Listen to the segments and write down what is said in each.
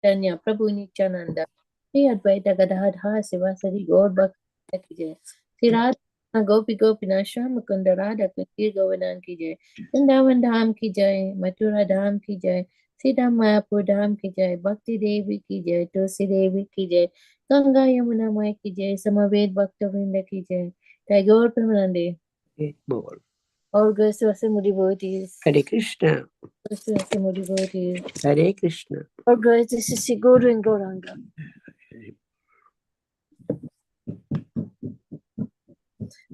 Tanya Prabhu Nityananda, Sri Advaita Gadadha Sivasari Gaur Bhakti ki jai. Sri Radha Gopi Gopinath Shyaam Mukunda Radha Kutir Govindan ki jai. Vrindavan Dham ki jai, Mathura Dham ki jai, Sita Mayapur Dham ki jai, Bhakti Devi ki jai, Tulsi Devi ki jai, Ganga Yamuna Maya ki jai, Samaved Bhakta-vrinda ki jai. Tagore Premanande. All girls to Asamudi devotees. Hare Krishna. Asamudi devotees. Hare Krishna. All girls, this is Sri Guru and Gauranga.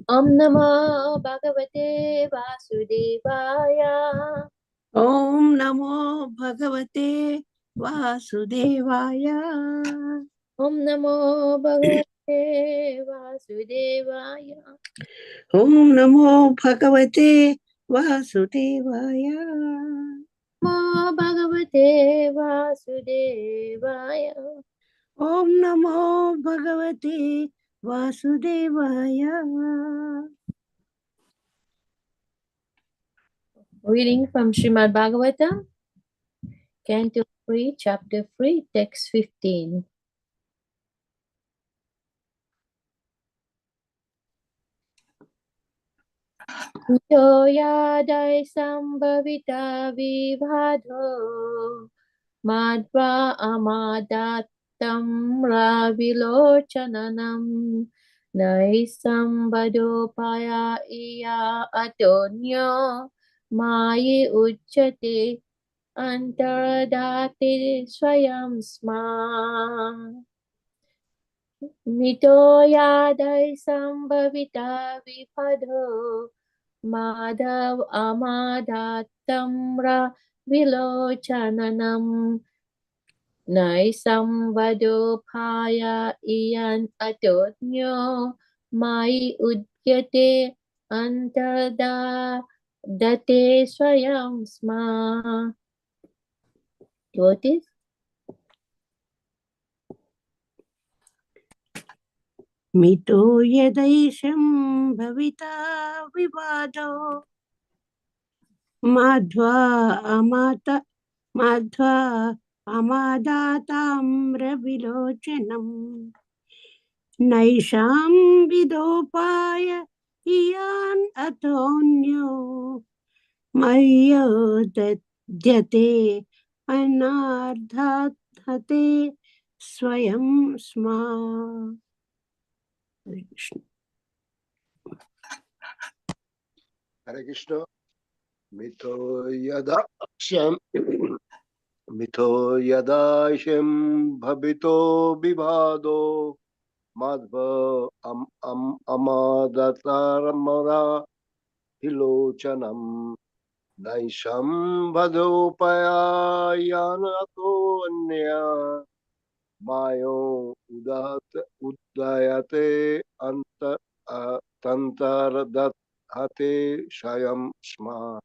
Om Namo Bhagavate Vasudevaya. Om Namo Bhagavate Vasudevaya. Om Namo Bhagavate Vasudevaya. Om Namo Bhagavate Vasudevaya. Namo Bhagavate Vasudevaya. Om Namo Bhagavate Vasudevaya. Reading from Srimad Bhagavatam, Canto 3, Chapter 3, Text 15. Yo yadai sambhavita vivado madhva amadatam ravilochananam naisambadopaya iya atonyo mayi uchate antaradati swayam sma. Mito yadai sambhavita vipado madhav amadatamra vilochananam naisambadopaya iyan atonyo mai udyate antada date swayam sma. What is? Mito yadaisham bhavita vivado madhva amadatam ravilochanam naisham vidopaya iyan atonyo mayodhyate anardhate swayam sma. Hare Krishna. Hare Krishna. Mito yada shem bhavito vivado madhva amadataramara hilochanam naisham vadopaya yanato anya mayo udayate tantaradhate shayam sma.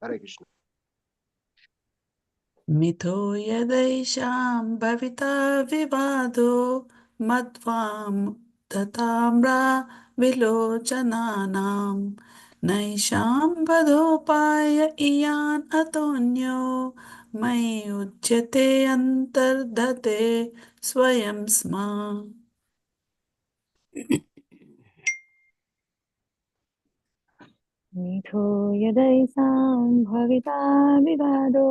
Hare Krishna. Mito yadaisham bhavita vivado madhvam tatamra vilochananam naisham vadopaya iyan atonyo mai ujjate antardhate swayam sma. Mito yadaisam bhavita vivado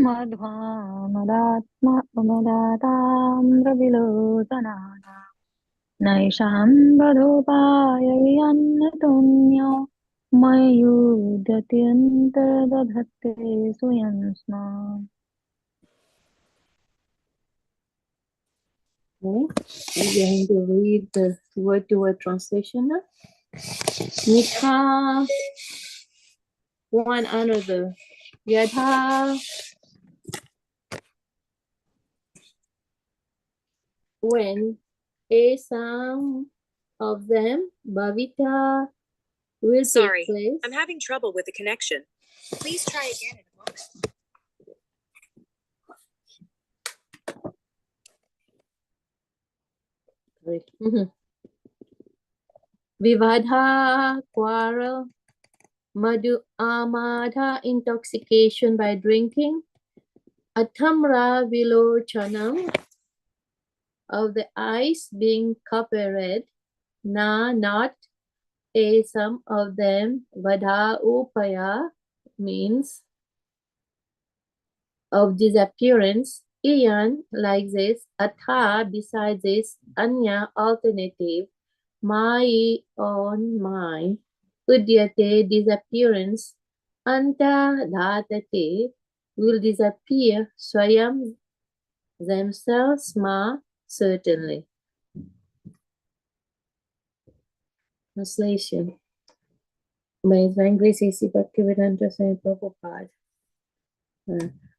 madhvamadatam ravilotanana naisham vadopaya mayudhyatyantaradhate swayam sma. Okay. We're going to read the word-to-word translation now. Nikha, one another. Yadha, when, some of them, Bhavita, will take place. I'm having trouble with the connection. Please try again in a moment. Vivadha, quarrel. Madhu, amadha, intoxication by drinking. Atamra Vilochanam, of the eyes being copper red, na, not a, some of them, Vada Upaya, means of disappearance, Iyan, like this, Atha, besides this, Anya, alternative, Mai, on my, Udyate, disappearance, Anta, Dhatate, will disappear, Swayam, themselves, Ma, certainly. Translation by His Grace A.C. Bhaktivedanta Swami Prabhupada.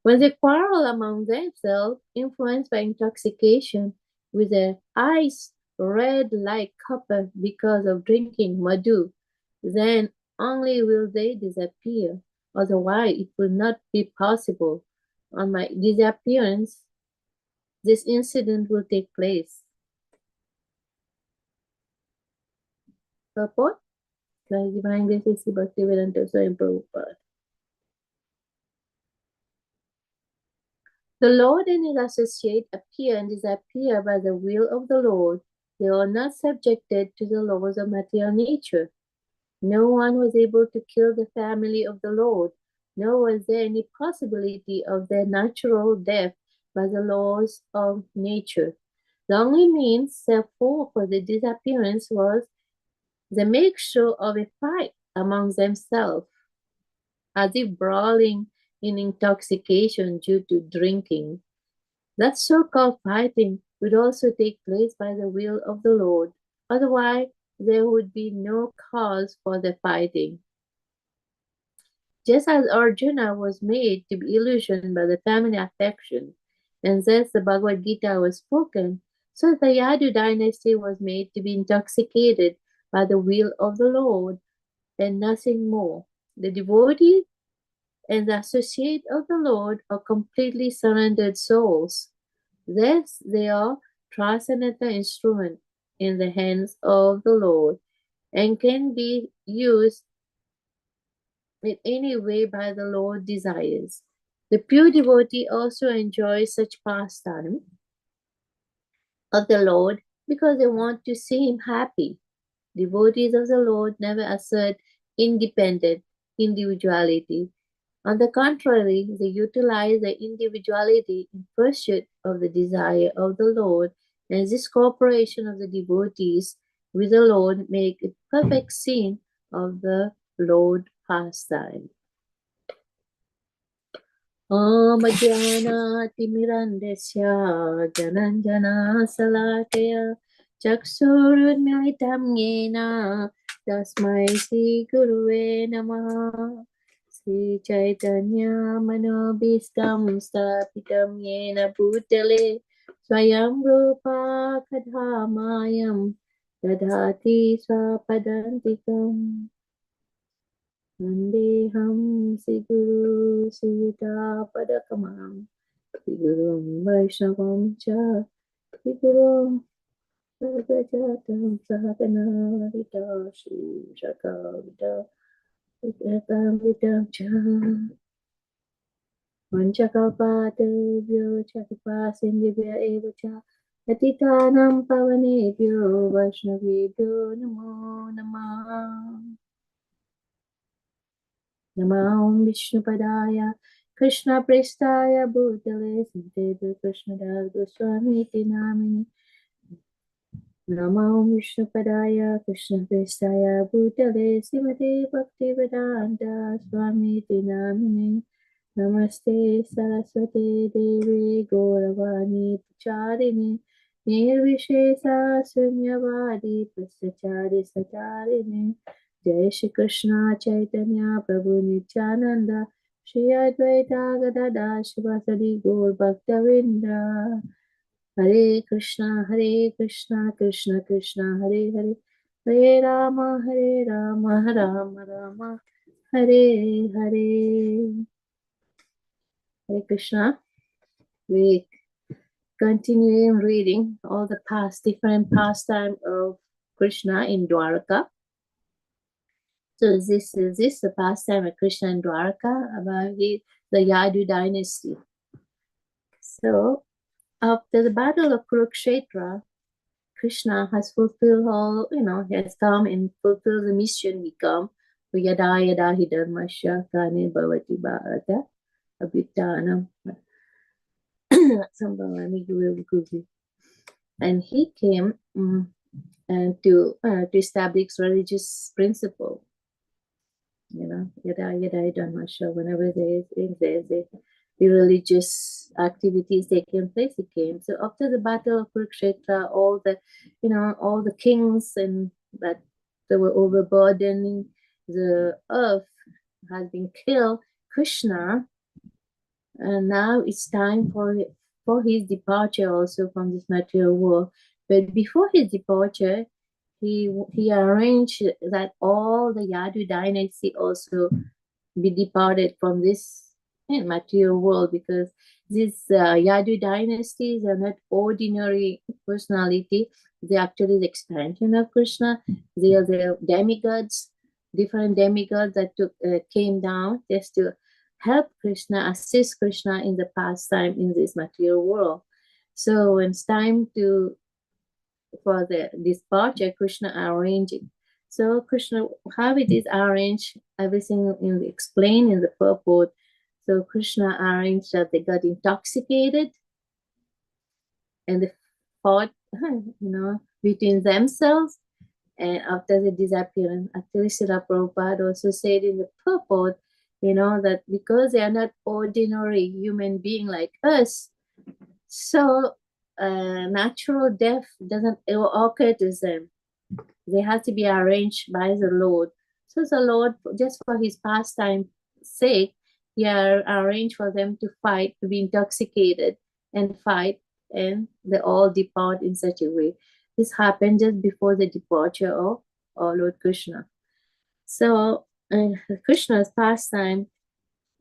When they quarrel among themselves, influenced by intoxication, with their eyes red like copper because of drinking madhu, then only will they disappear. Otherwise, it will not be possible. On my disappearance, this incident will take place. Purport? By Divine Grace A.C. Bhaktivedanta Swami Prabhupada. The Lord and his associate appear and disappear by the will of the Lord. They are not subjected to the laws of material nature. No one was able to kill the family of the Lord, nor was there any possibility of their natural death by the laws of nature. The only means, therefore, for the disappearance was the make show of a fight among themselves, as if brawling in intoxication due to drinking. That so-called fighting would also take place by the will of the Lord. Otherwise, there would be no cause for the fighting. Just as Arjuna was made to be illusioned by the family affection, and thus the Bhagavad Gita was spoken, so the Yadu dynasty was made to be intoxicated by the will of the Lord and nothing more. The devotees and the associate of the Lord are completely surrendered souls. Thus, they are transcendental instrument in the hands of the Lord and can be used in any way by the Lord desires. The pure devotee also enjoys such pastime of the Lord because they want to see him happy. Devotees of the Lord never assert independent individuality. On the contrary, they utilize their individuality in pursuit of the desire of the Lord, and this cooperation of the devotees with the Lord make a perfect scene of the Lord pastime. Om Jnana-timirandasya Jananjana Salakaya Chaksurunmilitam Yena Tasmai Sri Guruve Namaha. Sri Chaitanya Manobhistam Stapitam Yena Bhutale Swayam Rupa Kadhamayam Dadhati Swapadantikam. Vandeham Sri Guru Sita Padakamam Sri Guru Vaishnavam Cha Sri Guru Sadajatam Sahagana Rita Shri Shakavita Vitam Cha Vanchakapatebhyo Chakapasindhibhya Eva Cha Patitanam Pavanebhyo Vaishnavebhyo Namo Namah. Namo Vishnupadaya Krishna Prestaya Bhutale Sintebe Krishna Das Goswami Tinamini. Namo Vishnupadaya Krishna Prestaya Bhutale Srimate Bhaktivedanta Swami Tinamini. Namaste Saraswate Devi Gauravani Pracharini Nirvishesa Sunyavadi Prasachari Sacharini. Jai Shri Krishna Chaitanya Prabhu Nityananda Shri Advaita Gadada Shivasadi Gaur Bhaktavinda. Hare Krishna Krishna Krishna Hare Hare Hare Rama Rama Rama Hare Hare. Hare Krishna. We continue reading all the different pastime of Krishna in Dwaraka. So this is the pastime of Krishna in Dwaraka about the Yadu dynasty. So after the battle of Kurukshetra, Krishna has fulfilled all, he has come and fulfilled the mission he come. Yada yada hi dharmasya kane bhavati bharata abhitanam sambhavami guvi. And he came and to establish religious principle. Yada yada hi dharmasya, whenever there's the religious activities taking place, he came. So after the battle of Kurukshetra, all the kings and that they were overburdening the earth has been killed. Krishna, and now it's time for his departure also from this material world. But before his departure, he arranged that all the Yadu dynasty also be departed from this material world, because these Yadu dynasties are not ordinary personality. They actually the expansion of Krishna. They are the demigods, different demigods that came down just to help Krishna, assist Krishna in the pastime in this material world. So when it's time for the departure, Krishna arranged it. So Krishna, how it is arranged, everything explained in the purport. So Krishna arranged that they got intoxicated and they fought, between themselves. And after the disappearance, actually Srila Prabhupada also said in the purport, that because they are not ordinary human being like us, so natural death doesn't occur to them. They have to be arranged by the Lord. So the Lord, just for his pastime sake, he arranged for them to fight, to be intoxicated and fight, and they all depart in such a way. This happened just before the departure of our Lord Krishna. So Krishna's pastime,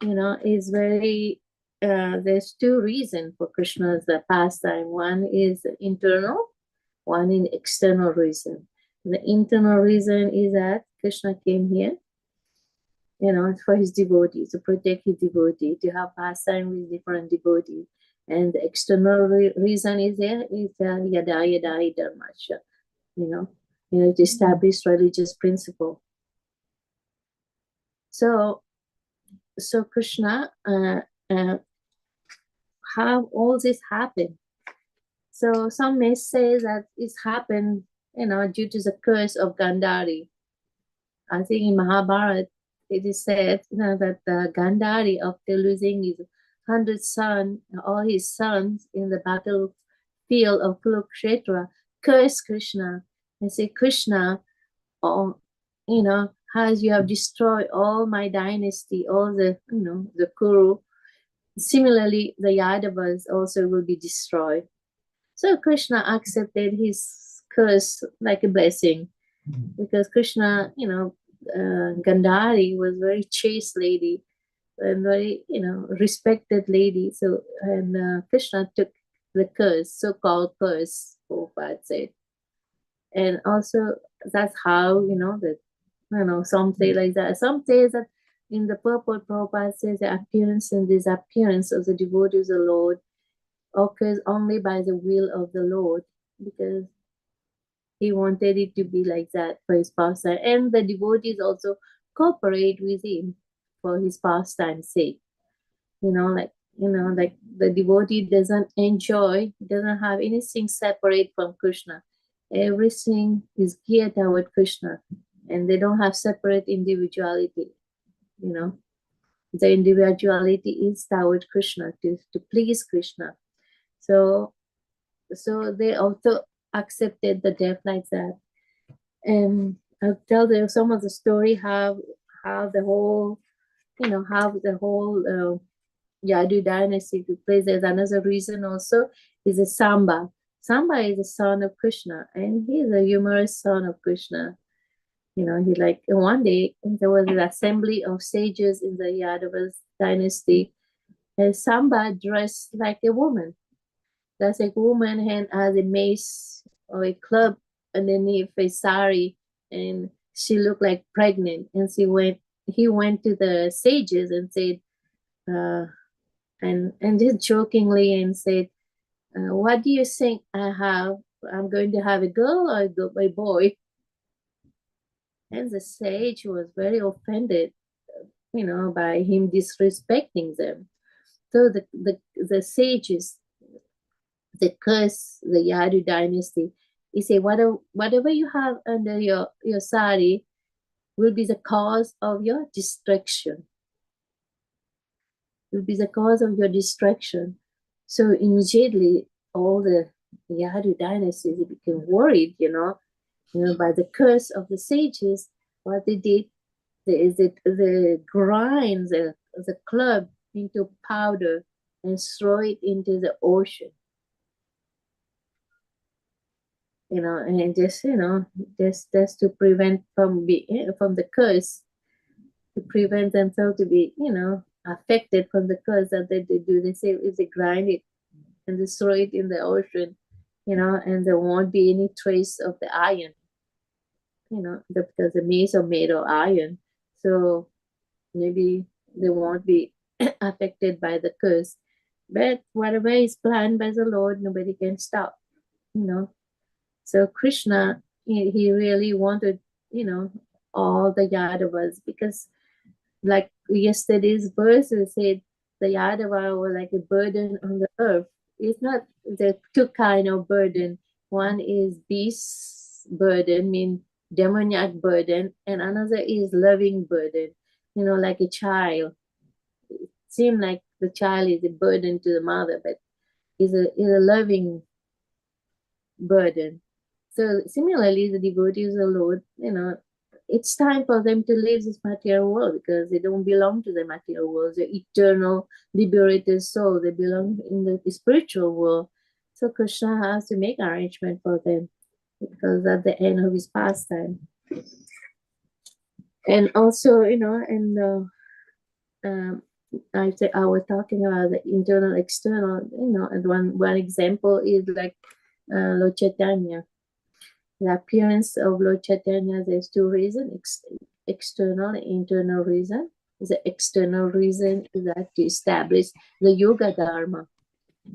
is very, there's two reasons for Krishna's pastime. One is internal, one is external reason. The internal reason is that Krishna came here, for his devotees, to protect his devotee, to have pastime with different devotees. And the external reason is yada yada hi dharmasya, to establish religious principle. So Krishna, how all this happened? So some may say that it's happened, due to the curse of Gandhari. I think in Mahabharata, it is said, that Gandhari, after losing his 100 sons, all his sons in the battlefield of Kurukshetra, cursed Krishna and said, Krishna, as you have destroyed all my dynasty, all the, the Kuru, similarly, the Yadavas also will be destroyed. So Krishna accepted his curse like a blessing, because Krishna, Gandhari was very chaste lady and very, respected lady. So, and Krishna took the curse, so-called curse, Prabhupada said. And also that's how, some say like that. Some say that in the purport, Prabhupada says the appearance and disappearance of the devotees of the Lord occurs only by the will of the Lord, because he wanted it to be like that for his pastime. And the devotees also cooperate with him for his pastime's sake. Like the devotee doesn't have anything separate from Krishna. Everything is geared toward Krishna, and they don't have separate individuality. The individuality is toward Krishna, to please Krishna. So they also accepted the death like that. And I'll tell them some of the story how the whole Yadu dynasty took place. There's another reason also is a Samba. Samba is the son of Krishna, and he's a humorous son of Krishna. He one day there was an assembly of sages in the Yadava dynasty, and Samba dressed like a woman. That's like a woman and has a mace or a club underneath a sari, and she looked like pregnant. And he went to the sages and said, and just jokingly and said, what do you think I have? I'm going to have a girl or a boy? And the sage was very offended, by him disrespecting them. So the sages, the curse, the Yadu dynasty, he said, whatever you have under your sari will be the cause of your destruction. Will be the cause of your destruction. So immediately all the Yadu dynasties became worried, by the curse of the sages. What they did, they grind the club into powder and throw it into the ocean. And just to prevent from the curse, to prevent themselves to be, affected from the curse that they do. They say if they grind it and they throw it in the ocean, and there won't be any trace of the iron, because the mace are made of iron. So maybe they won't be affected by the curse. But whatever is planned by the Lord, nobody can stop, So Krishna, he really wanted, all the Yadavas, because like yesterday's verse, we said the Yadava were like a burden on the earth. It's not the two kind of burden. One is beast burden, mean demoniac burden, and another is loving burden, like a child. It seems like the child is a burden to the mother, but is a loving burden. So similarly, the devotees of the Lord, it's time for them to leave this material world because they don't belong to the material world. They're eternal, liberated soul. They belong in the spiritual world. So Krishna has to make arrangement for them because at the end of his pastime. And also, I was talking about the internal, external, and one example is like Lord Chaitanya. The appearance of Lord Chaitanya, there's two reasons, external and internal reason. The external reason is that to establish the yoga dharma.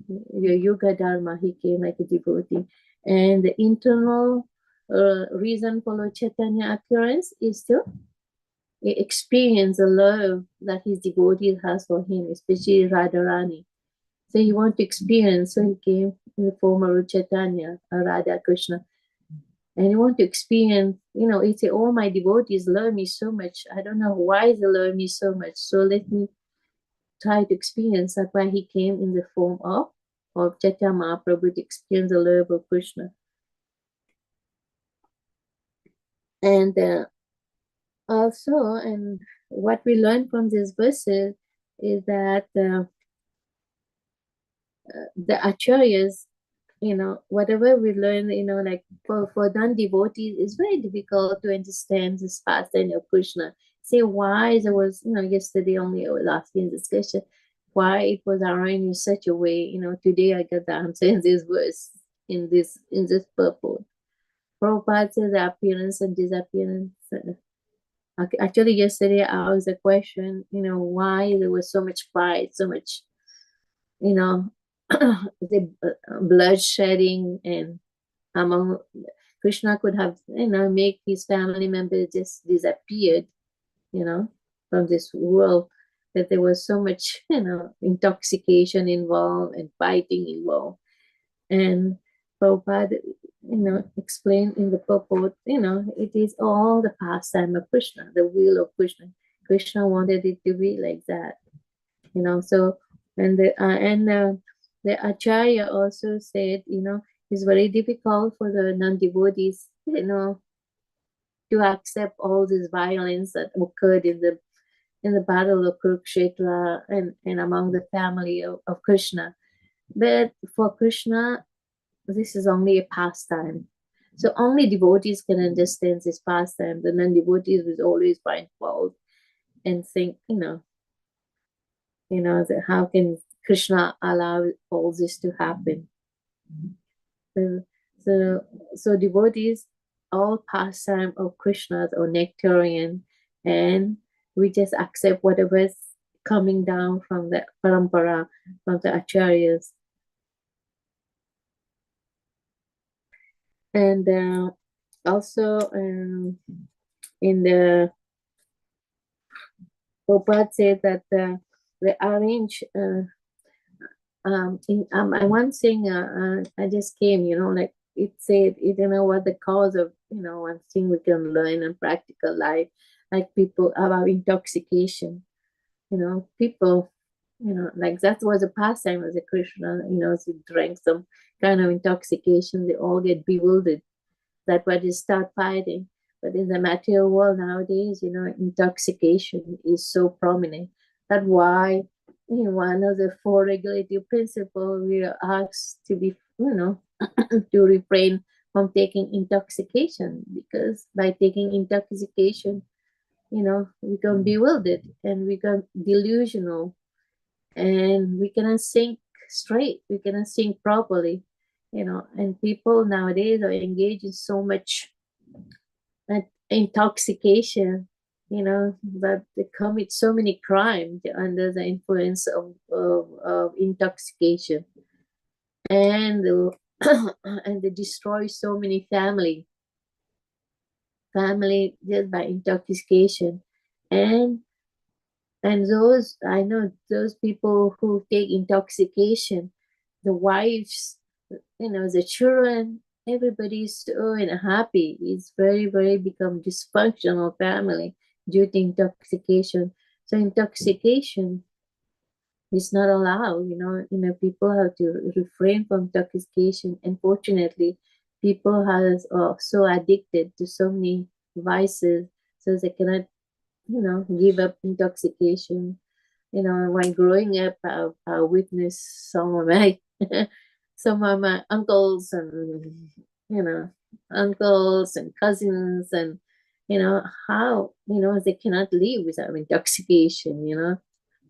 The yoga dharma, he came like a devotee. And the internal reason for Lord Chaitanya appearance is to experience the love that his devotee has for him, especially Radharani. So he wanted to experience, so he came in the form of Lord Chaitanya, Radha Krishna. And he want to experience, he say, all my devotees love me so much. I don't know why they love me so much. So let me try to experience. That's why he came in the form of Chaitanya Mahaprabhu to experience the love of Krishna. And also, and what we learn from these verses is that the acharyas, whatever we learn, like for non-devotees, it's very difficult to understand this pastime of Krishna. Say why there was, yesterday only or last in discussion, why it was arranged in such a way. Today I got the answer in this verse, in this purport. Prabhupada says the appearance and disappearance. Actually, yesterday I asked a question, why there was so much fight, so much, the blood shedding, and among Krishna could have, make his family members just disappeared, from this world, that there was so much, intoxication involved and fighting involved. And Prabhupada, explained in the purport, it is all the pastime of Krishna, the will of Krishna. Krishna wanted it to be like that, so, and the Acharya also said, it's very difficult for the non-devotees, to accept all this violence that occurred in the battle of Kurukshetra and among the family of Krishna. But for Krishna, this is only a pastime. So only devotees can understand this pastime. The non-devotees will always find fault and think, that how can Krishna allow all this to happen? So devotees, all pastime of Krishna's or nectarian, and we just accept whatever coming down from the parampara, from the acharyas. And also in the Prabhupada said that they arrange I one thing I just came, like it said, you know what the cause of, one thing we can learn in practical life, like people about intoxication, people, like that was a pastime as a Krishna, he drank some kind of intoxication, they all get bewildered. That why they start fighting. But in the material world nowadays, intoxication is so prominent. That's why in one of the four regulative principles we are asked to be, to refrain from taking intoxication, because by taking intoxication, we become bewildered and we become delusional, and we cannot think straight, we cannot think properly, and people nowadays are engaged in so much intoxication, that they commit so many crimes under the influence of intoxication, and and they destroy so many family just by intoxication. And those, I know those people who take intoxication, the wives, the children, everybody's so happy. It's very, very become dysfunctional family due to intoxication. So intoxication is not allowed, people have to refrain from intoxication. Unfortunately, people are so addicted to so many vices, so they cannot, give up intoxication. When growing up, I witnessed some of my uncles and, uncles and cousins, and, how, they cannot live without intoxication,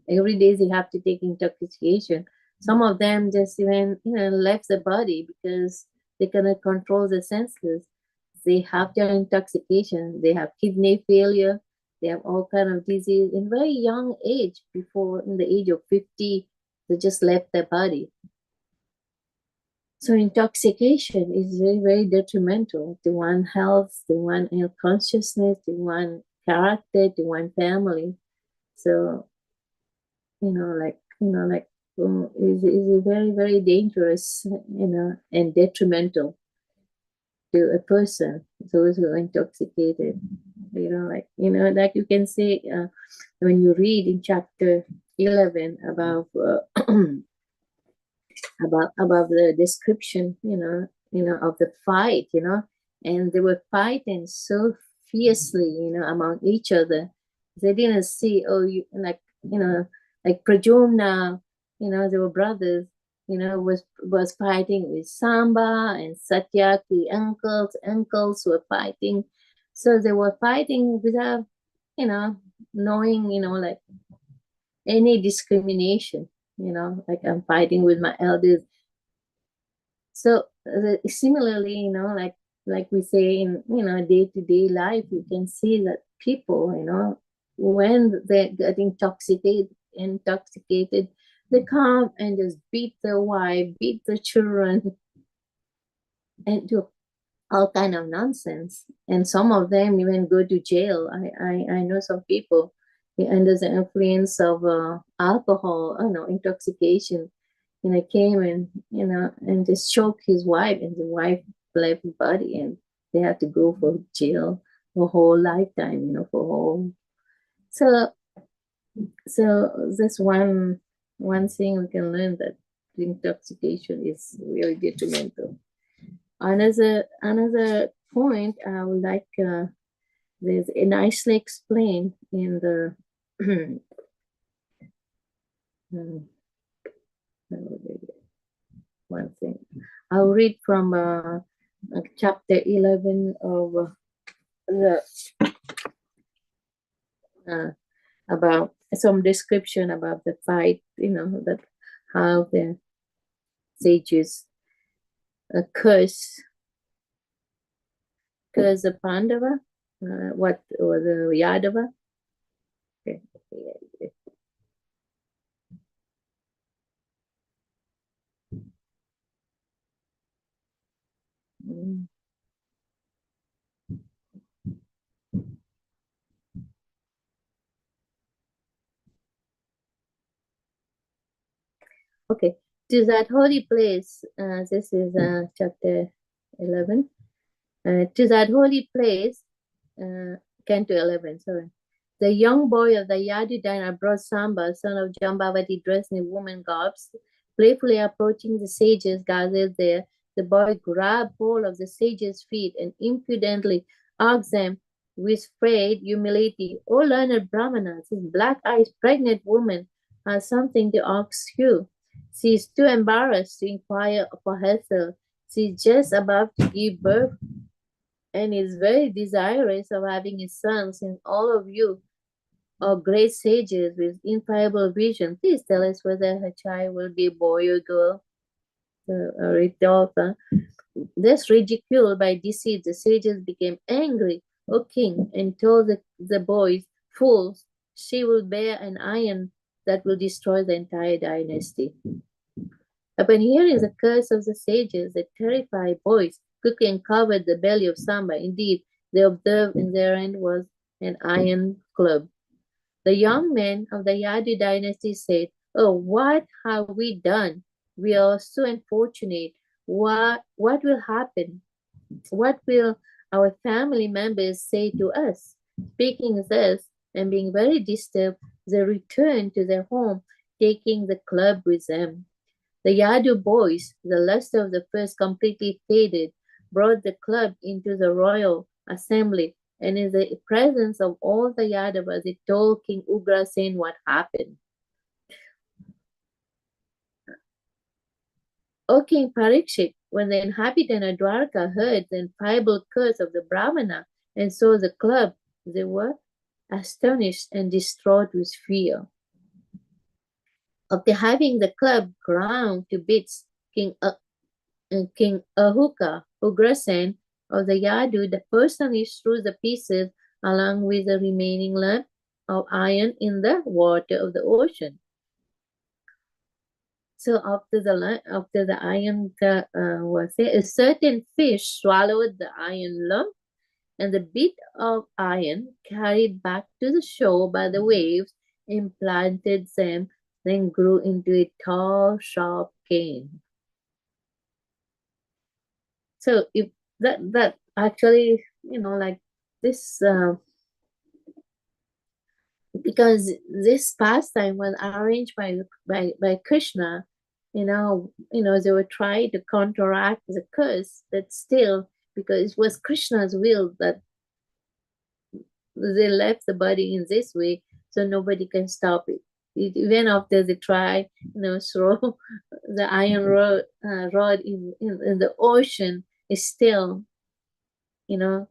every day they have to take intoxication. Some of them just even, left the body because they cannot control the senses. They have their intoxication, they have kidney failure, they have all kind of disease in very young age. Before in the age of 50, they just left their body. So intoxication is very, very detrimental to one health, to one consciousness, to one character, to one family. So, is very, very dangerous, and detrimental to a person, those who are intoxicated. Like you can say, when you read in chapter 11 about about the description, of the fight, and they were fighting so fiercely, among each other. They didn't see, like Prajumna, they were brothers, was fighting with Samba and Satyaki, uncles were fighting. So they were fighting without, knowing, like any discrimination, like I'm fighting with my elders. So similarly, like we say in, day-to-day life, you can see that people, when they get intoxicated, they come and just beat their wife, beat the children, and do all kind of nonsense. And some of them even go to jail. I know some people under the influence of alcohol, intoxication, came and, and just choked his wife, and the wife left the body, and they had to go for jail for whole lifetime, for whole. So that's one thing we can learn, that intoxication is really detrimental. Another point I would like, there's nicely explained in the one thing. I'll read from chapter 11 of the about some description about the fight, that how the sages curse the Pandava, or the Yadava. Okay. Okay, to that holy place, this is chapter 11. To that holy place, 10 to 11, sorry. The young boy of the Yadudana brought Samba, son of Jambavati, dressed in woman garbs, playfully approaching the sages gathered there. The boy grabbed hold of the sages' feet and impudently asked them with frayed humility, "O learned Brahmanas, this black-eyed pregnant woman has something to ask you. She is too embarrassed to inquire for herself. She is just about to give birth and is very desirous of having a son, since all of you are great sages with infallible vision. Please tell us whether her child will be a boy or girl." Thus ridiculed by deceit, the sages became angry, "O king," and told the boys, "Fools, she will bear an iron that will destroy the entire dynasty." Upon hearing the curse of the sages, the terrified boys quickly uncovered the belly of Samba. Indeed, they observed in their end was an iron club. The young men of the Yadu dynasty said, "Oh, what have we done? We are so unfortunate. What will happen? What will our family members say to us?" Speaking thus and being very disturbed, they returned to their home, taking the club with them. The Yadu boys, the luster of the first completely faded, brought the club into the royal assembly, and in the presence of all the Yadavas, they told King Ugrasen what happened. "O King Parikshit, when the inhabitant of Dwarka heard the infallible curse of the Brahmana and saw the club, they were astonished and distraught with fear. After having the club ground to bits, King Ahuka, Ugrasen of the Yadu, personally threw the pieces along with the remaining lump of iron in the water of the ocean. So after the iron was there, a certain fish swallowed the iron lump, and the bit of iron carried back to the shore by the waves implanted them, then grew into a tall, sharp cane. So if that actually, like this, because this pastime was arranged by Krishna, they were trying to counteract the curse, but still, because it was Krishna's will that they left the body in this way, so nobody can stop it. Even after they try, throw the iron rod in the ocean, is still, the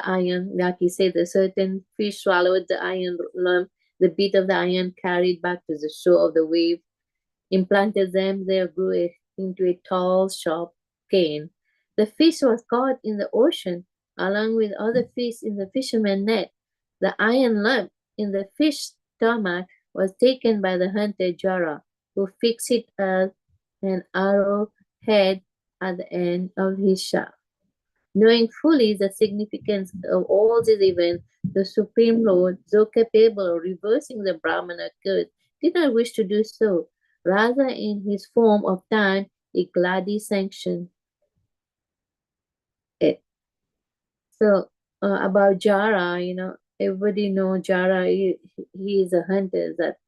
iron, like you said, a certain fish swallowed the iron lump, the bit of the iron carried back to the shore of the wave, implanted them there, grew into a tall, sharp cane. The fish was caught in the ocean, along with other fish in the fisherman's net. The iron lump in the fish's stomach was taken by the hunter Jara, who fixed it as an arrow head at the end of his shaft. Knowing fully the significance of all these events, the Supreme Lord, though capable of reversing the Brahmana curse, did not wish to do so. Rather, in his form of time, he gladly sanctioned it. So, about Jara, everybody know Jara, he is a hunter that,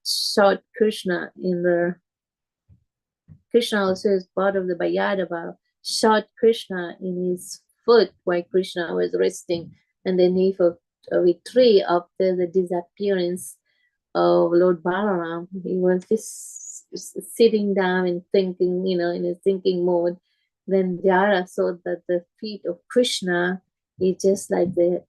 shot Krishna in the... Krishna also is part of the Vayadava, shot Krishna in his foot while Krishna was resting underneath of a tree after the disappearance of Lord Balaram. He was just sitting down and thinking, in a thinking mode. Then Jara saw that the feet of Krishna is just like the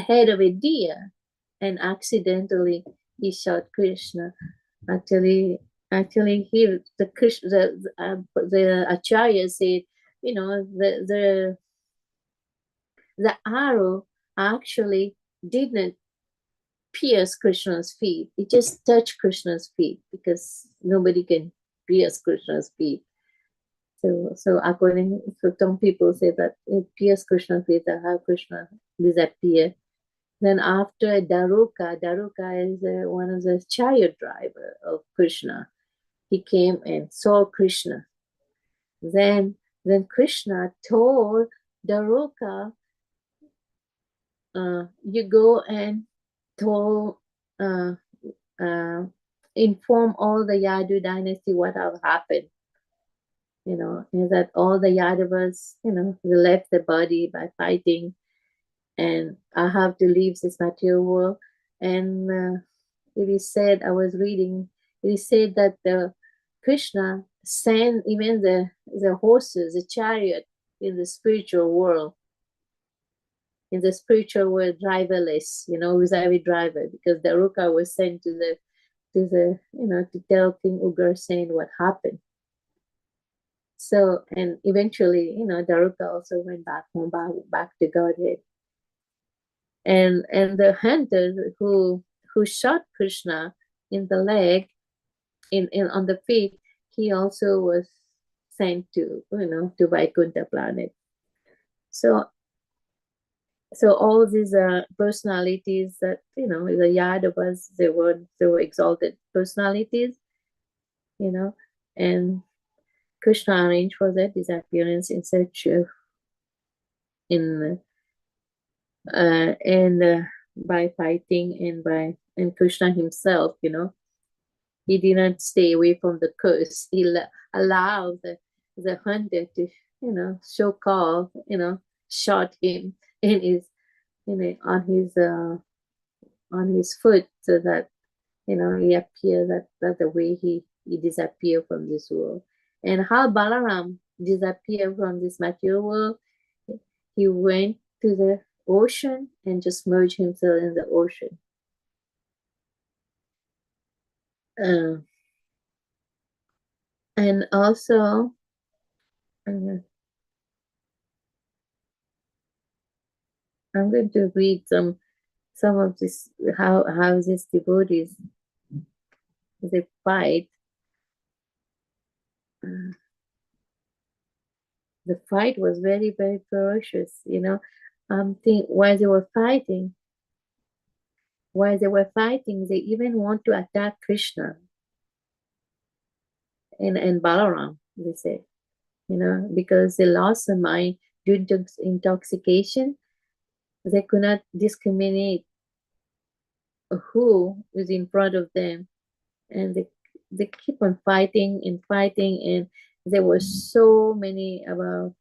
head of a deer, and accidentally he shot Krishna. Actually, here the Krishna, the Acharya said, the arrow actually didn't pierce Krishna's feet. It just touched Krishna's feet, because nobody can pierce Krishna's feet. So according to some people say that it appears Krishna face how Krishna disappear. Then after Daruka is one of the chariot driver of Krishna. He came and saw Krishna. Then Krishna told Daruka, you go and told inform all the Yadu dynasty what have happened. Is that all the Yadavas, they left the body by fighting, and I have to leave this material world. And it is said, I was reading, it is said that Krishna sent even the horses, the chariot in the spiritual world. In the spiritual world, driverless, without a driver, because Daruka was sent to the to tell King Ugrasen what happened. So, and eventually, Daruka also went back home, back to Godhead. And the hunter who shot Krishna in the leg, in on the feet, he also was sent to to Vaikuntha planet. So all these personalities that the Yadavas, they were exalted personalities, and Krishna arranged for their disappearance in search of by fighting, and Krishna himself, he did not stay away from the curse. He allowed the hunter to show call, shot him in his on his foot, so that he appeared that the way he disappeared from this world. And how Balaram disappeared from this material world, he went to the ocean and just merged himself in the ocean. And also, I'm going to read some of this, how these devotees, they fight. The fight was very, very ferocious, think why they were fighting, they even want to attack Krishna and Balaram, they say, because they lost their mind due to intoxication. They could not discriminate who was in front of them, and they keep on fighting, and there were so many about,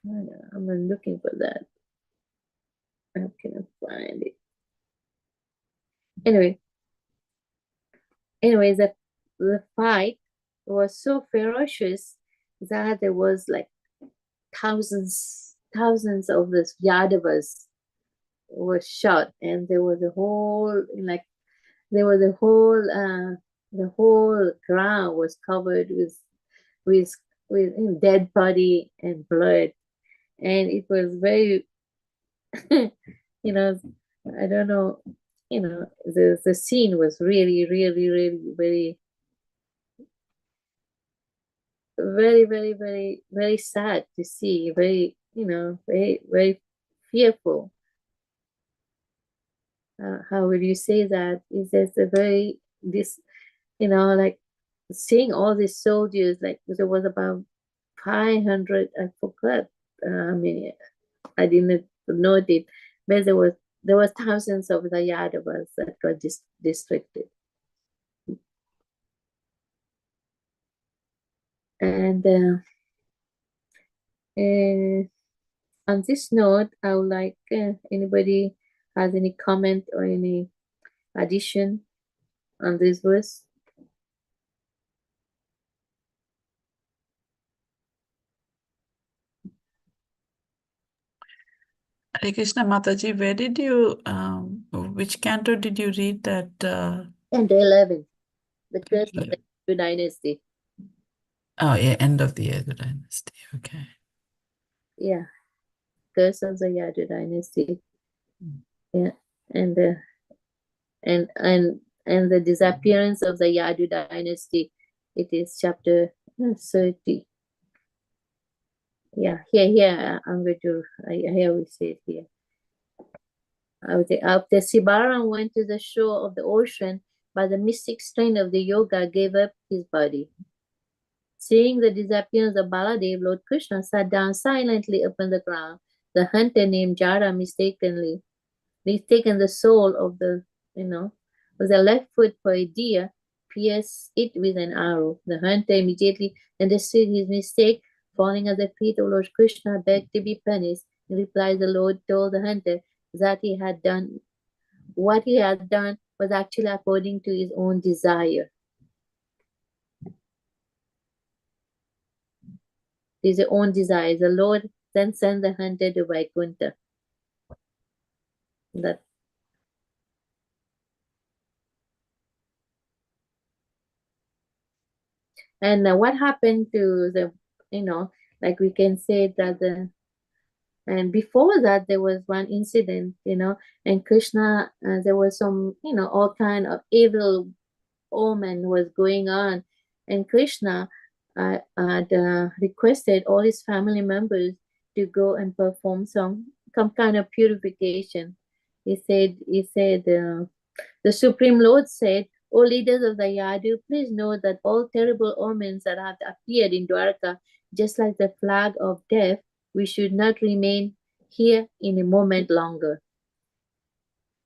I'm looking for that. I cannot find it. Anyway, the fight was so ferocious that there was like thousands of the Yadavas were shot, and there was a whole the whole ground was covered with dead body and blood, and it was very I don't know, the scene was really, really, really very, very, very, very, very sad to see, very, very, very fearful. How would you say that? Is just a very, this, like seeing all these soldiers, like there was about 500, I forgot how many, I didn't note it, but there was thousands of the Yadavas that got distracted. And on this note, I would like anybody has any comment or any addition on this verse? Hare Krishna Mataji, where did you, which canto did you read that? Canto 11, the curse of the Hindu dynasty. Oh, yeah, end of the Yadu dynasty. Okay. Yeah, curse of the Yadu dynasty. Yeah, and the disappearance of the Yadu dynasty. It is chapter 30. Yeah, here, I'm going to, I always say it here. After Sibaran went to the shore of the ocean, but the mystic strain of the yoga gave up his body. Seeing the disappearance of Baladev, Lord Krishna sat down silently upon the ground. The hunter named Jara mistaken the sole of the, of the left foot for a deer, pierced it with an arrow. The hunter immediately understood his mistake. Falling at the feet of Lord Krishna, begged to be punished. In reply, the Lord told the hunter that what he had done was actually according to his own desire. His own desire. The Lord then sent the hunter to Vaikuntha. That and what happened to the, like we can say that and before that there was one incident, and Krishna, there was some, all kind of evil omen was going on, and Krishna had requested all his family members to go and perform some kind of purification. He said, the Supreme Lord said, O leaders of the Yadu, please know that all terrible omens that have appeared in Dwarka, just like the flag of death, we should not remain here in a moment longer.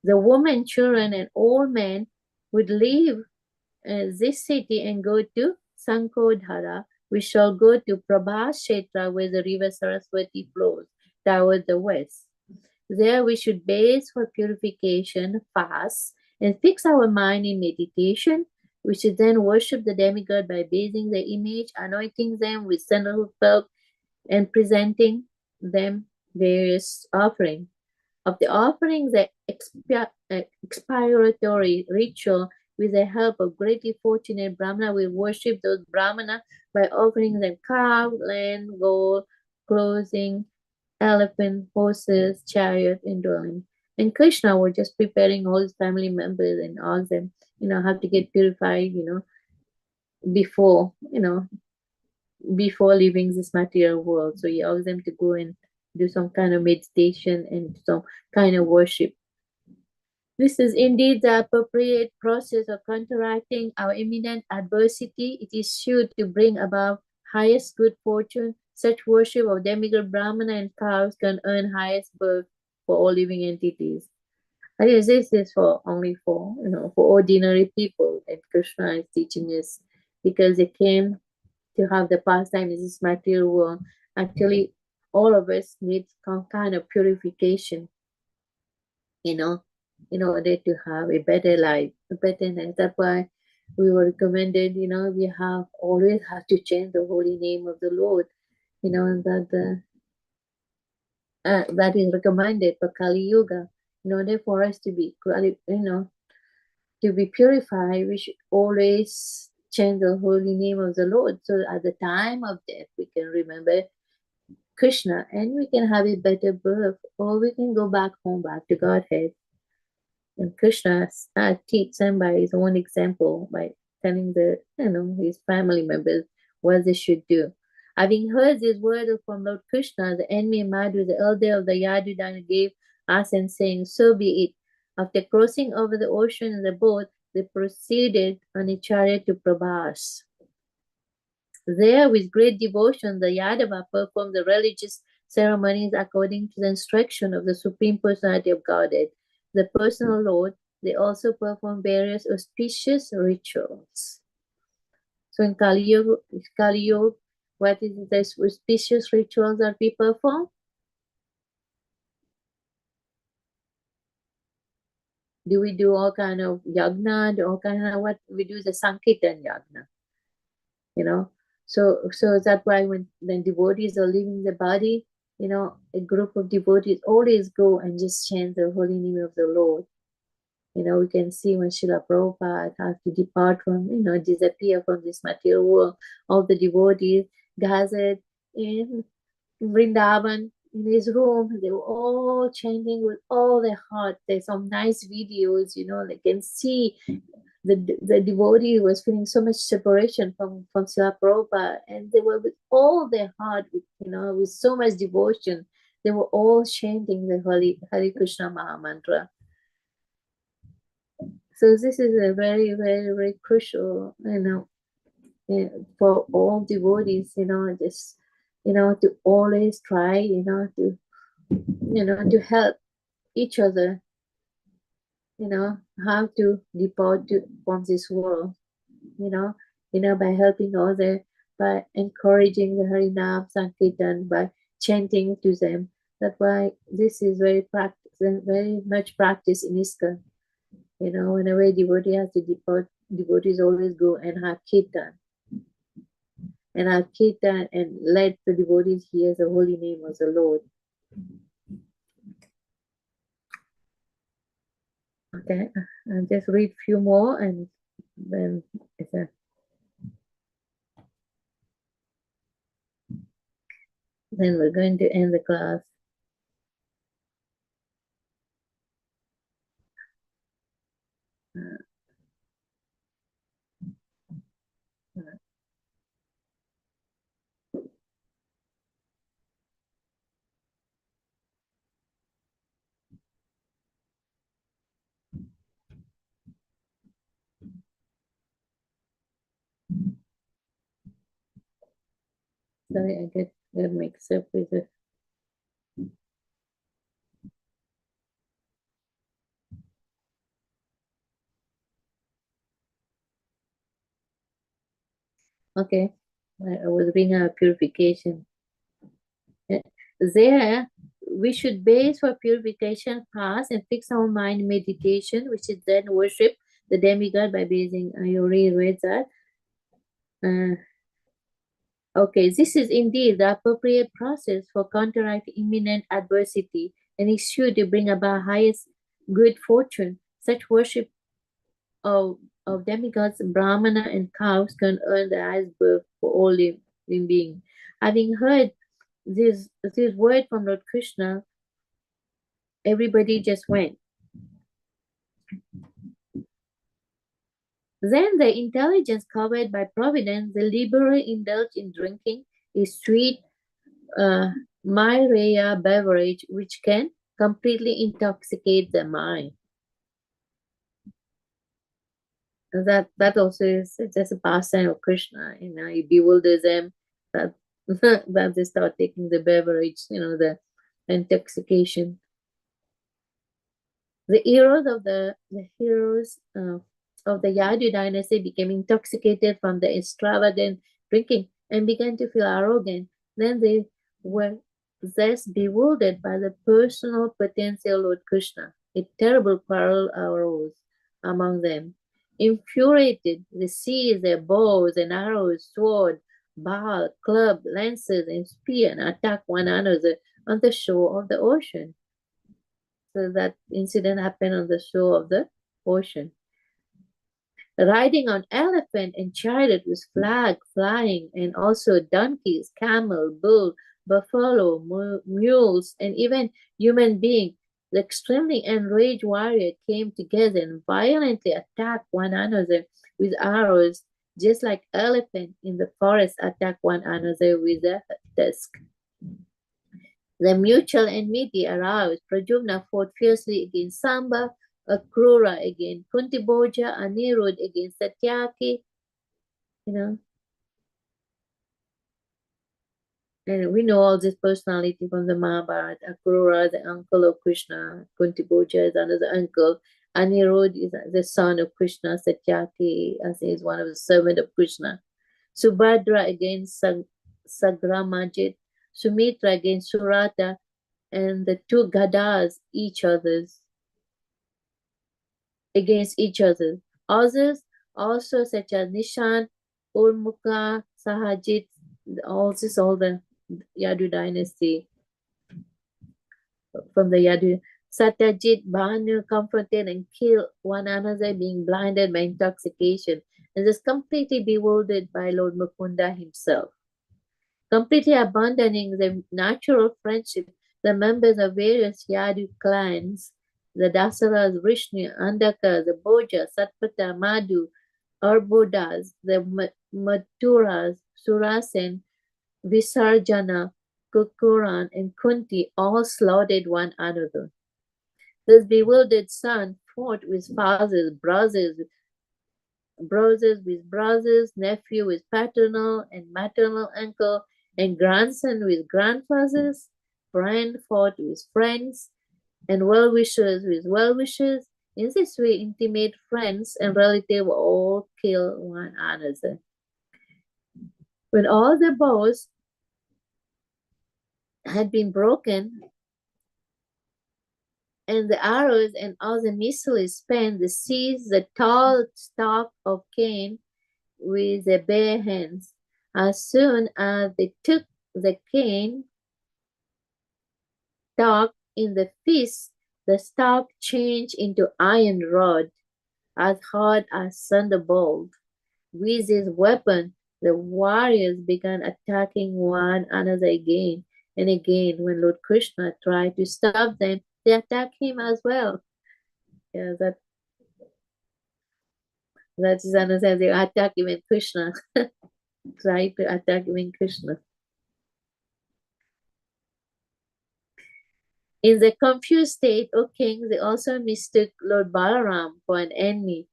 The women, children, and old men would leave this city and go to Sankodhara. We shall go to Prabhas Kshetra, where the river Saraswati flows toward the west. There we should base for purification, fast, and fix our mind in meditation. We should then worship the demigod by bathing the image, anointing them with sandalwood milk, and presenting them various offerings. Of the offerings, the expiatory ritual, with the help of greatly fortunate Brahmana, will worship those Brahmana by offering them cow, land, gold, clothing, elephant, horses, chariot, and dwelling. And Krishna was just preparing all his family members and all them, how to get purified, before, before leaving this material world. So he asked them to go and do some kind of meditation and some kind of worship. This is indeed the appropriate process of counteracting our imminent adversity. It is sure to bring about highest good fortune. Such worship of demigod Brahmana and cows can earn highest birth for all living entities. I guess this is for only for, for ordinary people, and Krishna is teaching us because they came to have the pastime in this material world. Actually, all of us need some kind of purification, in order to have a better life, a better life. That's why we were recommended, we always have to chant the holy name of the Lord, that is recommended for Kali Yuga. In order for us to be, to be purified, we should always chant the holy name of the Lord. So at the time of death, we can remember Krishna and we can have a better birth, or we can go back home, back to Godhead. And Krishna teach them by his own example, by telling his family members what they should do. Having heard this word from Lord Krishna, the enemy Madhu, the elder of the Yadudana, gave assent, saying, "So be it." After crossing over the ocean in the boat, they proceeded on a chariot to Prabhas. There, with great devotion, the Yadava performed the religious ceremonies according to the instruction of the Supreme Personality of Godhead, the personal Lord. They also performed various auspicious rituals. So in Kali Yuga, what is the auspicious rituals that we perform? Do we do all kind of yagna? All kind of what we do the Sankirtan yagna, So that's why when devotees are leaving the body, a group of devotees always go and just chant the holy name of the Lord. We can see when Srila Prabhupada has to depart from, disappear from this material world, all the devotees gathered in Vrindavan in his room. They were all chanting with all their heart. There's some nice videos, they can see the devotee was feeling so much separation from Srila Prabhupada, and they were with all their heart, with so much devotion. They were all chanting the Hare Krishna Maha Mantra. So this is a very, very, very crucial, for all devotees, just, to always try, to help each other, how to depart from this world, by helping others, by encouraging the Harinam Sankirtan, by chanting to them. That's why this is very much practiced in ISKCON. Whenever a devotee has to depart, devotees always go and have kirtan. And have kirtan and let the devotees hear the holy name of the Lord. Okay, I'll just read a few more and then then we're going to end the class. Sorry, I get mixed up with it. Okay, I was bringing up purification. There, we should base for purification fast and fix our mind meditation, which is then worship the demigod by basing. I already read that. Okay, this is indeed the appropriate process for counteract imminent adversity and is sure to bring about highest good fortune. Such worship of demigods, brahmana, and cows can earn the highest birth for all living beings. Having heard this word from Lord Krishna, everybody just went. Then the intelligence covered by providence, the liberally indulged in drinking a sweet Myrrhea beverage which can completely intoxicate the mind. That also is just a pastime of Krishna. He bewilders them that that they start taking the beverage, the intoxication. The heroes of the Yadu dynasty became intoxicated from the extravagant drinking and began to feel arrogant. Then they were thus bewildered by the personal potential Lord Krishna. A terrible quarrel arose among them. Infuriated, they seized their bows and arrows, sword, ball, club, lances, and spear and attacked one another on the shore of the ocean. So that incident happened on the shore of the ocean. Riding on elephant and chariot with flag flying, and also donkeys, camel, bull, buffalo, mules, and even human beings, the extremely enraged warrior came together and violently attacked one another with arrows, just like elephant in the forest attack one another with a tusk. The mutual enmity aroused. Pradyumna fought fiercely against Samba, Akrura against Kuntiboja, Anirudh against Satyaki, And we know all this personality from the Mahabharata. Akrura, the uncle of Krishna. Kuntiboja is another uncle. Anirudh is the son of Krishna. Satyaki is one of the servants of Krishna. Subhadra against Sagramajit. Sumitra against Surata. And the two Gadas against each other. Others also such as Nishan, Urmukha, Sahajit, all the Yadu dynasty from the Yadu. Satyajit, Bhanu confronted and killed one another, being blinded by intoxication and just completely bewildered by Lord Mukunda himself. Completely abandoning the natural friendship, the members of various Yadu clans the Dasaras, Vrishni, Andaka, the Boja, Satpata, Madhu, Arbodas, the Maturas, Surasen, Visarjana, Kukuran, and Kunti all slaughtered one another. This bewildered son fought with fathers, brothers with brothers, nephew with paternal and maternal uncle, and grandson with grandfathers, friend fought with friends, and well-wishers with well-wishers. In this way, intimate friends and relatives all kill one another. When all the bows had been broken, and the arrows and all the missiles spent, they seized the tall stalk of cane with their bare hands. As soon as they took the cane stalk in the fist, the stalk changed into iron rod, as hard as thunderbolt. With this weapon, the warriors began attacking one another again and again. When Lord Krishna tried to stop them, they attacked him as well. Yeah, that is another. They attack even Krishna. Try to attack even Krishna. In the confused state, O king, they also mistook Lord Balaram for an enemy.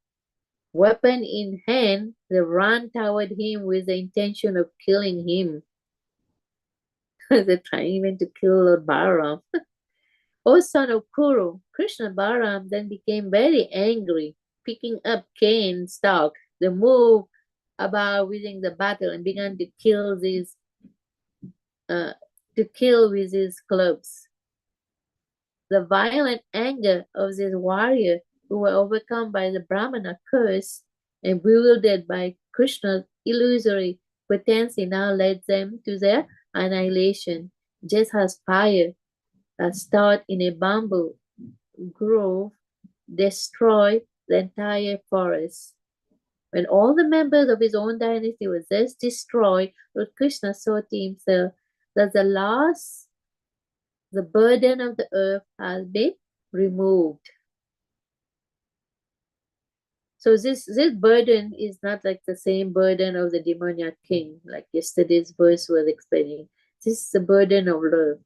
Weapon in hand, they ran toward him with the intention of killing him. They're trying even to kill Lord Balaram. O son of Kuru, Krishna Balaram then became very angry, picking up cane stalk. They moved about within the battle and began to kill with his clubs. The violent anger of these warriors, who were overcome by the Brahmana curse and bewildered by Krishna's illusory potency, now led them to their annihilation, just as fire start in a bamboo grove destroy the entire forest. When all the members of his own dynasty were thus destroyed, Lord Krishna saw to himself that the burden of the earth has been removed. So this burden is not like the same burden of the demoniac king, like yesterday's verse was explaining. This is the burden of love.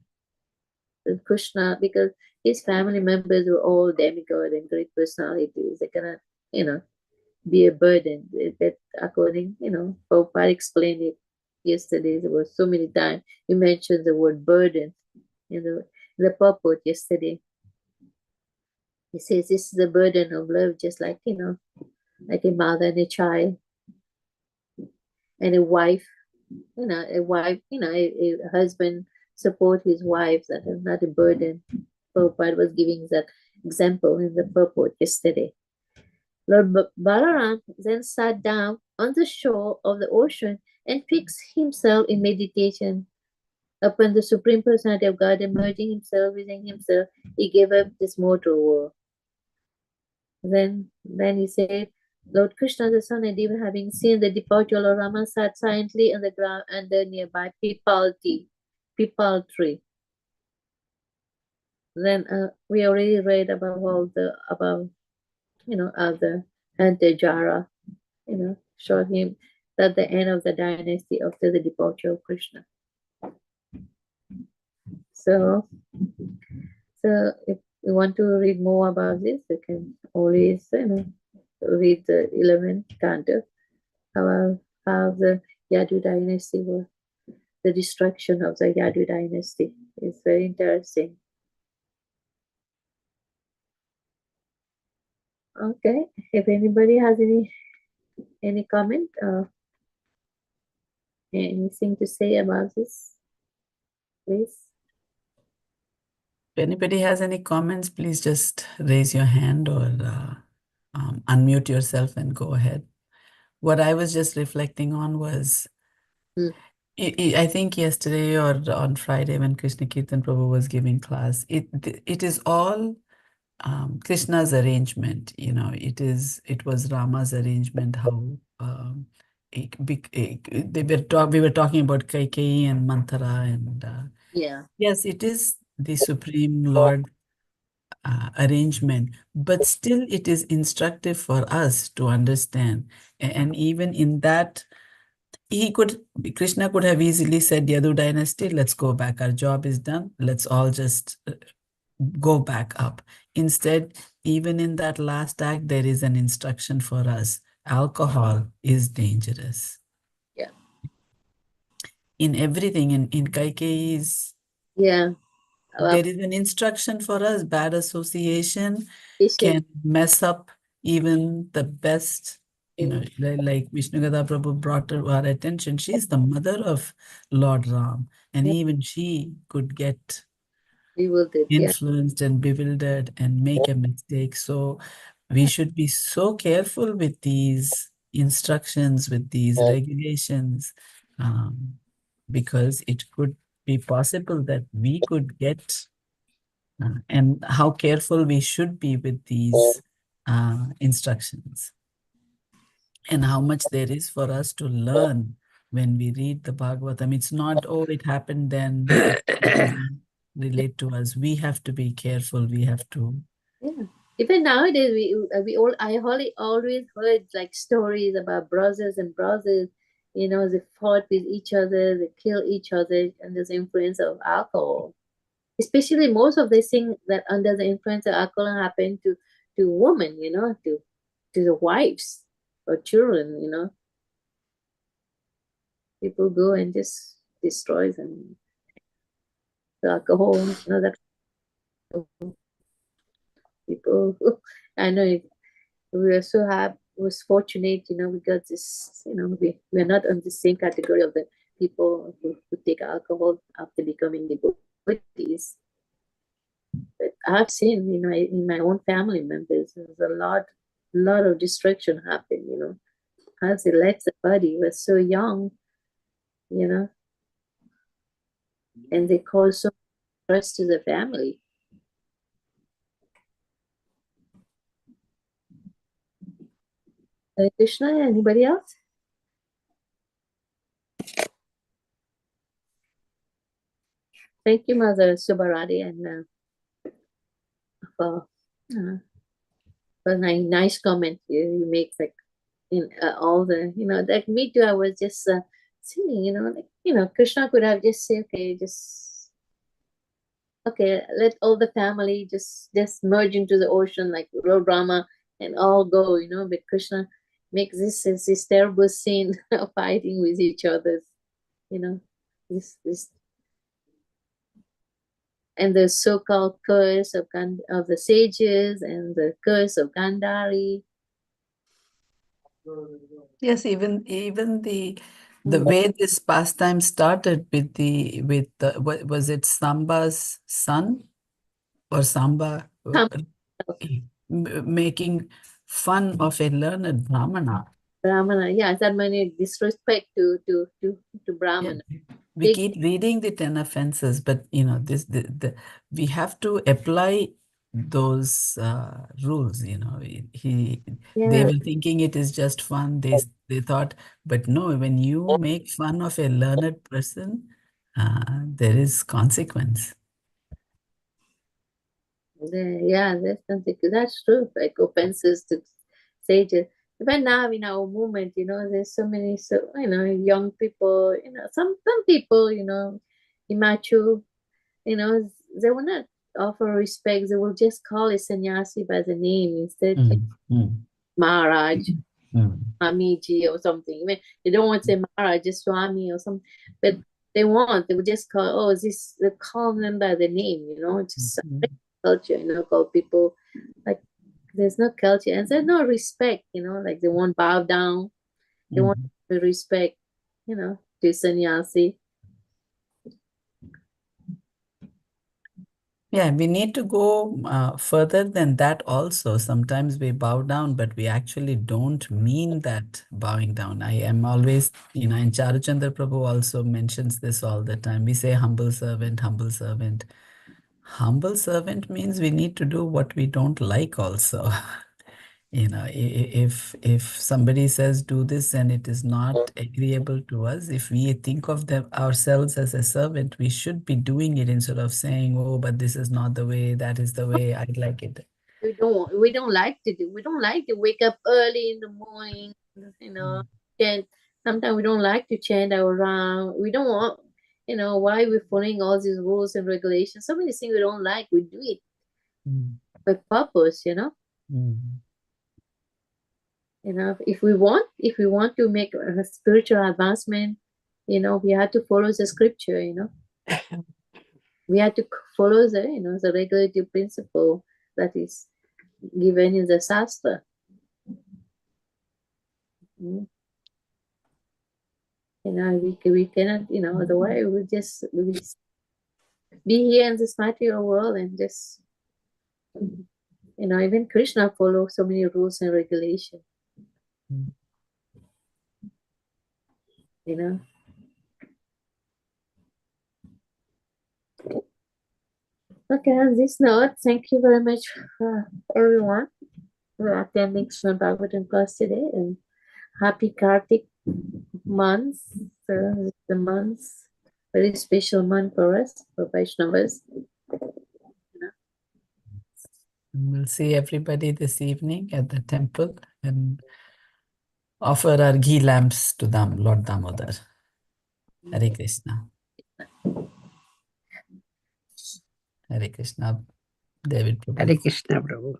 And Krishna, because his family members were all demigod and great personalities, they cannot, be a burden. That according, Prabhupada explained it yesterday. There was so many times he mentioned the word burden in the purport yesterday. He says this is the burden of love, just like, like a mother and a child and a wife, a husband support his wife. That is not a burden. Prabhupada was giving that example in the purport yesterday. Lord Balaram then sat down on the shore of the ocean and fixed himself in meditation upon the Supreme Personality of God, emerging himself within himself. He gave up this mortal world. Then he said, Lord Krishna, the son and Deva, having seen the departure of Lord Rama, sat silently on the ground under nearby pipal tree. Then we already read about other Antejara, showed him that the end of the dynasty after the departure of Krishna. So if you want to read more about this, you can always, read the 11th canto about how the Yadu dynasty was, the destruction of the Yadu dynasty. It's very interesting. Okay, if anybody has any comment or anything to say about this, please. If anybody has any comments, please just raise your hand or unmute yourself and go ahead. What I was just reflecting on was, I think yesterday or on Friday when Krishna Kirtan Prabhu was giving class, it is all Krishna's arrangement. It was Rama's arrangement. How we were talking about Kaikeyi and Manthara, and yeah, yes, it is the Supreme Lord arrangement, but still it is instructive for us to understand. And even in that, Krishna could have easily said, Yadu dynasty, let's go back. Our job is done. Let's all just go back up. Instead, even in that last act, there is an instruction for us. Alcohol is dangerous. Yeah. In everything, in Kaikeyi's, Yeah. there is an instruction for us. Bad association Patient. can mess up even the best, like Vishnugada Prabhu brought to our attention. She's the mother of Lord Ram, and even she could get Bewildered. Yeah. influenced and bewildered and make a mistake. So we should be so careful with these instructions, with these regulations, because it could be possible that we could get, and how careful we should be with these instructions, and how much there is for us to learn when we read the Bhagavatam. It's not, oh, it happened then, it doesn't relate to us. We have to be careful. We have to. Yeah. Even nowadays, I always heard like stories about brothers and brothers, they fought with each other, they kill each other under the influence of alcohol. Especially most of these things that under the influence of alcohol happen to women, to the wives or children. People go and just destroy them. The alcohol, that people. I know we are so happy, was fortunate, we got this, we're not on the same category of the people who take alcohol after becoming devotees. But I've seen, in my own family members, there's a lot of destruction happen, as they left the body, was so young, and they cause so much stress to the family. Krishna, anybody else? Thank you, Mother Subharadi, and for a nice comment you make, like in all the, like me too. I was just saying, Krishna could have just said, okay, let all the family just merge into the ocean like Lord Rama and all go, but Krishna makes this terrible scene of fighting with each other, this and the so-called curse of the sages and the curse of Gandhari. Yes, even the way this pastime started with the what was it, Samba's son or Samba making fun of a learned Brahmana. Brahmana, yeah, that many disrespect to Brahmana. Yeah. We keep reading the 10 offenses, but we have to apply those rules. They were thinking it is just fun. They thought, but no, when you make fun of a learned person, there is consequence. Yeah, that's true. Like offenses to sages. But now in our movement, there's so many, young people, some people, immature, they will not offer respect. They will just call a sannyasi by the name instead, Maharaj, Amiji or something. Even they don't want to say Maharaj, just Swami or something, but they will just call, they call them by the name, just culture, call people like there's no culture and there's no respect, like they won't bow down, they want respect, to sannyasi. Yeah, we need to go further than that also. Sometimes we bow down, but we actually don't mean that bowing down. I am always, and Charuchandra Prabhu also mentions this all the time. We say humble servant, humble servant. Humble servant means we need to do what we don't like also. You know, if somebody says do this and it is not agreeable to us, if we think of them ourselves as a servant, we should be doing it instead of saying, oh, but this is not the way, that is the way, I'd like it. We don't like to do. We don't like to wake up early in the morning. You know, and sometimes we don't like to chant around. We don't want. You know, why we're following all these rules and regulations. So many things we don't like. We do it with purpose. You know. You know, if we want to make a spiritual advancement, you know, we have to follow the scripture. You know, we have to follow the the regulative principle that is given in the Shastra. You know, we cannot, otherwise we just be here in this material world and just, even Krishna follows so many rules and regulations. You know. Okay, on this note, thank you very much everyone for attending Srimad Bhagavatam class today, and happy Kartik month. So the month, very special month for us, for Vaishnavas. We'll see everybody this evening at the temple and offer our ghee lamps to Lord Damodar. Hare Krishna. Hare Krishna. David Prabhu. Hare Krishna, Prabhu.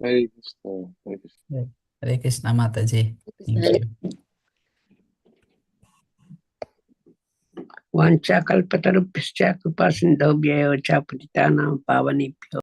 Hare Krishna. Hare Krishna. Hare Krishna, Mataji. Thank you. Vancha kalpatarubhyascha kripa sindhobhyo cha patitanam pavanebhyo